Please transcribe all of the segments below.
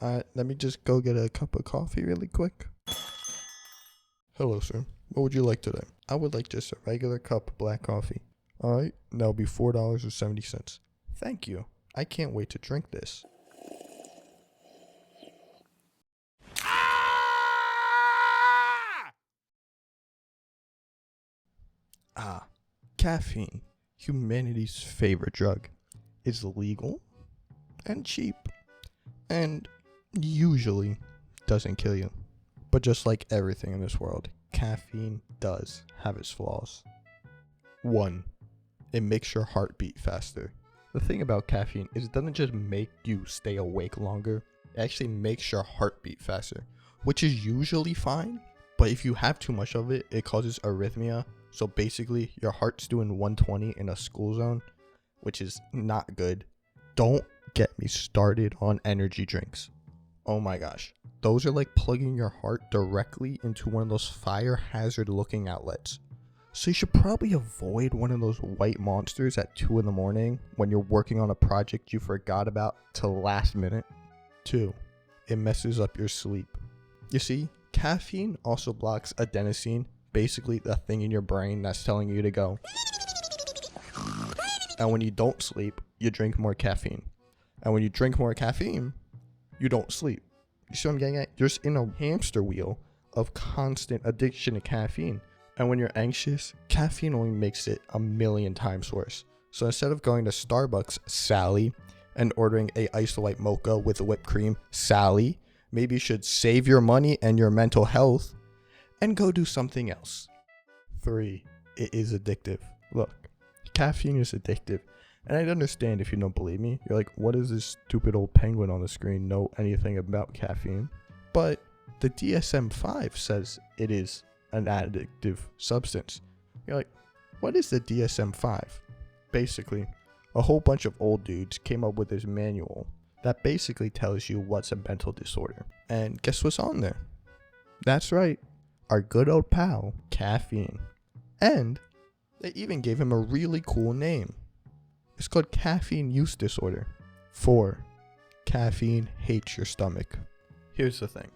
Let me just go get a cup of coffee really quick. Hello, sir. What would you like today? I would like just a regular cup of black coffee. Alright, that'll be $4.70. Thank you. I can't wait to drink this. Caffeine, humanity's favorite drug, is legal and cheap and usually doesn't kill you. But just like everything in this world, caffeine does have its flaws. 1. It makes your heart beat faster. The thing about caffeine is it doesn't just make you stay awake longer, it actually makes your heart beat faster, which is usually fine, but if you have too much of it, it causes arrhythmia. So basically, your heart's doing 120 in a school zone, which is not good. Don't get me started on energy drinks. Oh my gosh. Those are like plugging your heart directly into one of those fire hazard looking outlets. So you should probably avoid one of those white monsters at 2 in the morning when you're working on a project you forgot about till last minute. 2. It messes up your sleep. You see, caffeine also blocks adenosine, basically the thing in your brain that's telling you to go. And when you don't sleep, you drink more caffeine. And when you drink more caffeine, you don't sleep. You see what I'm getting at? You're just in a hamster wheel of constant addiction to caffeine. And when you're anxious, caffeine only makes it a million times worse. So instead of going to Starbucks, Sally, and ordering a iced white mocha with whipped cream, Sally, maybe you should save your money and your mental health and go do something else. 3. It is addictive. Look, caffeine is addictive. And I understand if you don't believe me. You're like, what does this stupid old penguin on the screen know anything about caffeine? But the DSM-5 says it is an addictive substance. You're like, what is the DSM-5? Basically, a whole bunch of old dudes came up with this manual that basically tells you what's a mental disorder. And guess what's on there? That's right. Our good old pal, caffeine. And they even gave him a really cool name. It's called caffeine use disorder. 4. Caffeine hates your stomach. Here's the thing.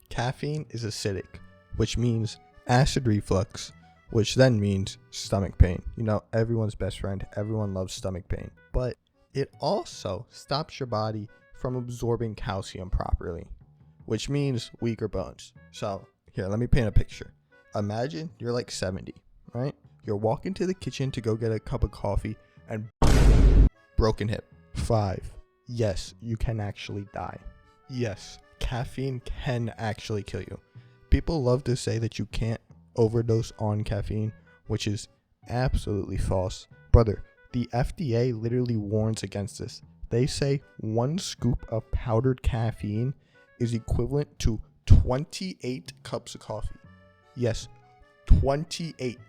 Caffeine is acidic, which means acid reflux, which then means stomach pain. You know, everyone's best friend. Everyone loves stomach pain. But it also stops your body from absorbing calcium properly, which means weaker bones. So here, let me paint a picture. Imagine you're like 70, right? You're walking to the kitchen to go get a cup of coffee and broken hip. 5. Yes, you can actually die. Yes, caffeine can actually kill you. People love to say that you can't overdose on caffeine, which is absolutely false. Brother, the FDA literally warns against this. They say 1 scoop of powdered caffeine is equivalent to 28 cups of coffee. Yes, 28.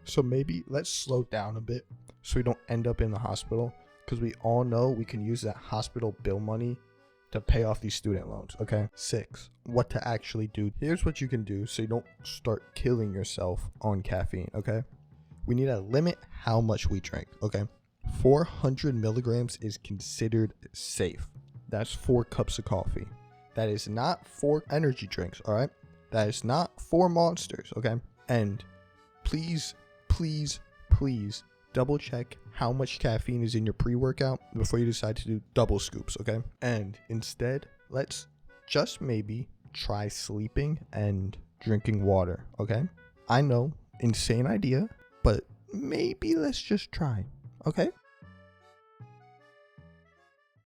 So maybe let's slow down a bit so we don't end up in the hospital, because we all know we can use that hospital bill money to pay off these student loans, okay? 6. What to actually do. Here's what you can do so you don't start killing yourself on caffeine, okay? We need to limit how much we drink, okay? 400 milligrams is considered safe. That's 4 cups of coffee. That is not 4 energy drinks, all right? That is not 4 monsters, okay? And please double check how much caffeine is in your pre-workout before you decide to do double scoops, okay? And instead, let's just maybe try sleeping and drinking water, okay? I know, insane idea, but maybe let's just try, okay?